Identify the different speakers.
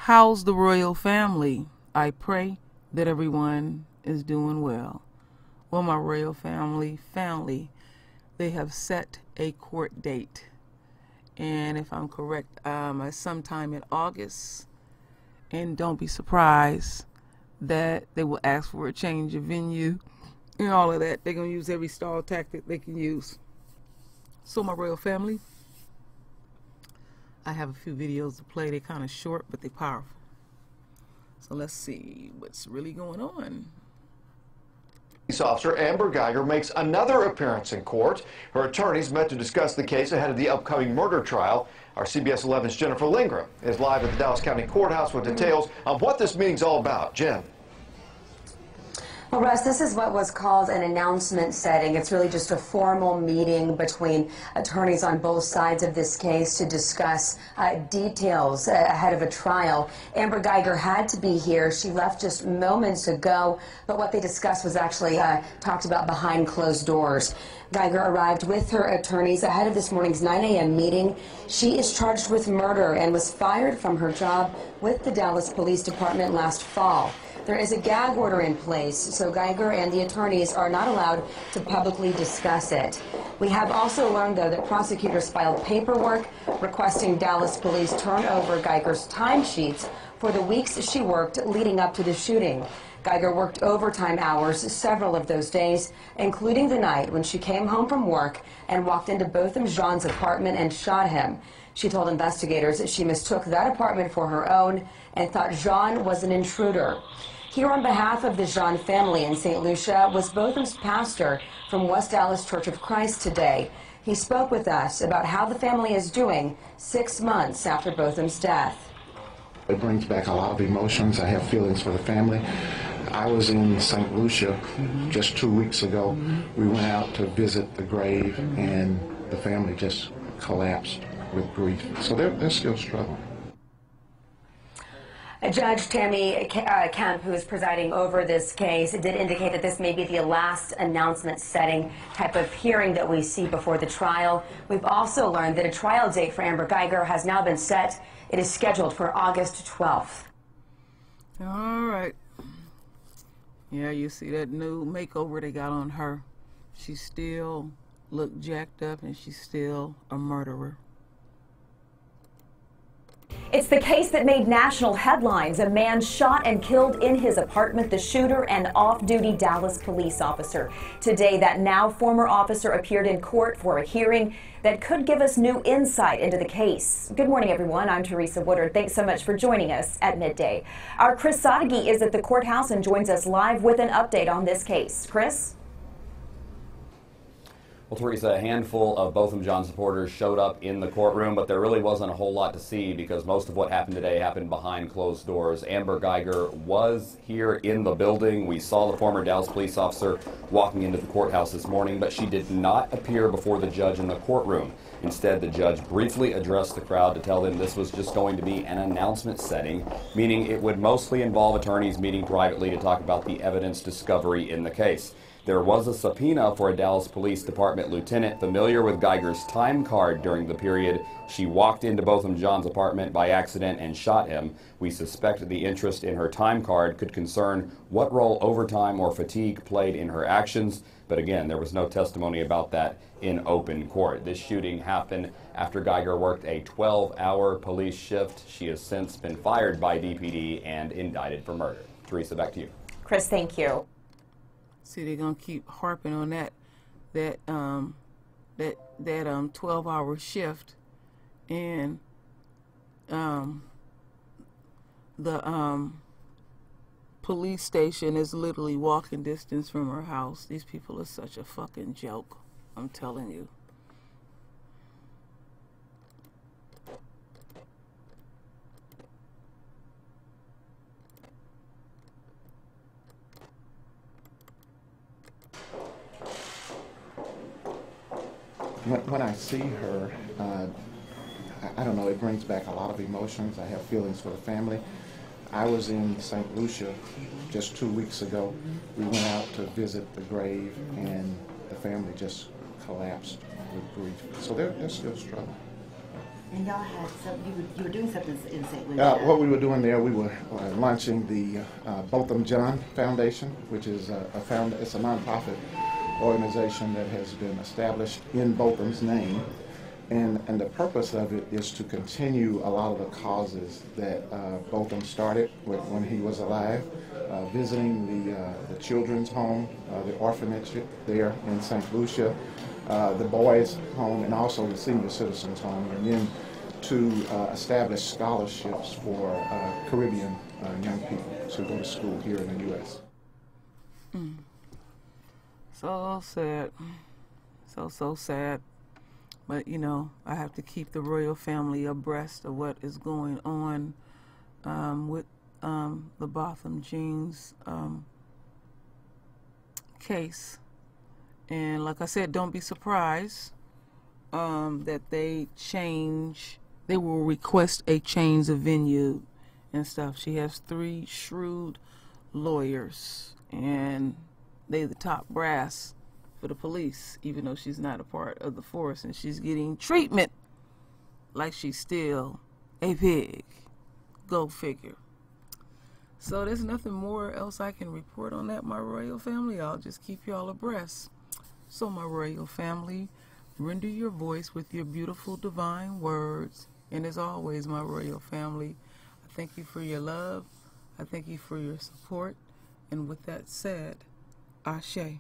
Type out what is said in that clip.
Speaker 1: How's the royal family? I pray that everyone is doing well. Well, my royal family, they have set a court date. And if I'm correct, sometime in August. And don't be surprised that they will ask for a change of venue and all of that. They're going to use every stall tactic they can use. So my royal family, I have a few videos to play. They're kind of short, but they're powerful. So let's see what's really going on.
Speaker 2: Police officer Amber Geiger makes another appearance in court. Her attorneys met to discuss the case ahead of the upcoming murder trial. Our CBS 11's Jennifer Lindgren is live at the Dallas County Courthouse with details on what this meeting's all about. Jen.
Speaker 3: Well, Russ, this is what was called an announcement setting. It's really just a formal meeting between attorneys on both sides of this case to discuss details ahead of a trial. Amber Geiger had to be here. She left just moments ago, but what they discussed was actually talked about behind closed doors. Geiger arrived with her attorneys ahead of this morning's 9 a.m. meeting. She is charged with murder and was fired from her job with the Dallas Police Department last fall. There is a gag order in place, so Geiger and the attorneys are not allowed to publicly discuss it. We have also learned, though, that prosecutors filed paperwork requesting Dallas police turn over Geiger's timesheets for the weeks she worked leading up to the shooting. Geiger worked overtime hours several of those days, including the night when she came home from work and walked into Botham Jean's apartment and shot him. She told investigators that she mistook that apartment for her own and thought Jean was an intruder. Here on behalf of the Jean family in St. Lucia was Botham's pastor from West Dallas Church of Christ today. He spoke with us about how the family is doing 6 months after Botham's death.
Speaker 4: It brings back a lot of emotions. I have feelings for the family. I was in St. Lucia just 2 weeks ago. We went out to visit the grave, and the family just collapsed with grief. So they're still struggling.
Speaker 3: Judge Tammy Kemp, who is presiding over this case, did indicate that this may be the last announcement setting type of hearing that we see before the trial. We've also learned that a trial date for Amber Geiger has now been set. It is scheduled for August 12th.
Speaker 1: All right. Yeah, you see that new makeover they got on her. She still looked jacked up, and she's still a murderer.
Speaker 5: It's the case that made national headlines. A man shot and killed in his apartment, the shooter, an off-duty Dallas police officer. Today, that now former officer appeared in court for a hearing that could give us new insight into the case. Good morning, everyone. I'm Teresa Woodard. Thanks so much for joining us at midday. Our Chris Sadeghi is at the courthouse and joins us live with an update on this case. Chris?
Speaker 6: Well, Teresa, a handful of Botham Jean supporters showed up in the courtroom, but there really wasn't a whole lot to see because most of what happened today happened behind closed doors. Amber Geiger was here in the building. We saw the former Dallas police officer walking into the courthouse this morning, but she did not appear before the judge in the courtroom. Instead, the judge briefly addressed the crowd to tell them this was just going to be an announcement setting, meaning it would mostly involve attorneys meeting privately to talk about the evidence discovery in the case. There was a subpoena for a Dallas Police Department lieutenant familiar with Geiger's time card during the period she walked into Botham Jean's apartment by accident and shot him. We suspect the interest in her time card could concern what role overtime or fatigue played in her actions, but again, there was no testimony about that in open court. This shooting happened after Geiger worked a 12-hour police shift. She has since been fired by DPD and indicted for murder. Teresa, back to you.
Speaker 5: Chris, thank you.
Speaker 1: See, they're gonna keep harping on that 12-hour shift, and the police station is literally walking distance from her house. These people are such a fucking joke. I'm telling you.
Speaker 4: When I see her, I don't know, it brings back a lot of emotions. I have feelings for the family. I was in St. Lucia just 2 weeks ago. We went out to visit the grave, and the family just collapsed with grief. So they're still struggling.
Speaker 7: And y'all had you were doing something in St. Lucia.
Speaker 4: What we were doing there, we were launching the Botham John Foundation, which is it's a nonprofit organization that has been established in Botham's name. And the purpose of it is to continue a lot of the causes that Botham started when he was alive, visiting the children's home, the orphanage there in St. Lucia, the boys' home, and also the senior citizens' home, and then to establish scholarships for Caribbean young people to go to school here in the U.S.
Speaker 1: So sad. So sad. But, you know, I have to keep the royal family abreast of what is going on with the Botham Jeans case. And like I said, don't be surprised that they will request a change of venue and stuff. She has 3 shrewd lawyers, and they're the top brass for the police, even though she's not a part of the force, and she's getting treatment like she's still a pig. Go figure. So there's nothing more else I can report on that, my royal family. I'll just keep y'all abreast. So my royal family, render your voice with your beautiful divine words. And as always, my royal family, I thank you for your love. I thank you for your support. And with that said, Ashe.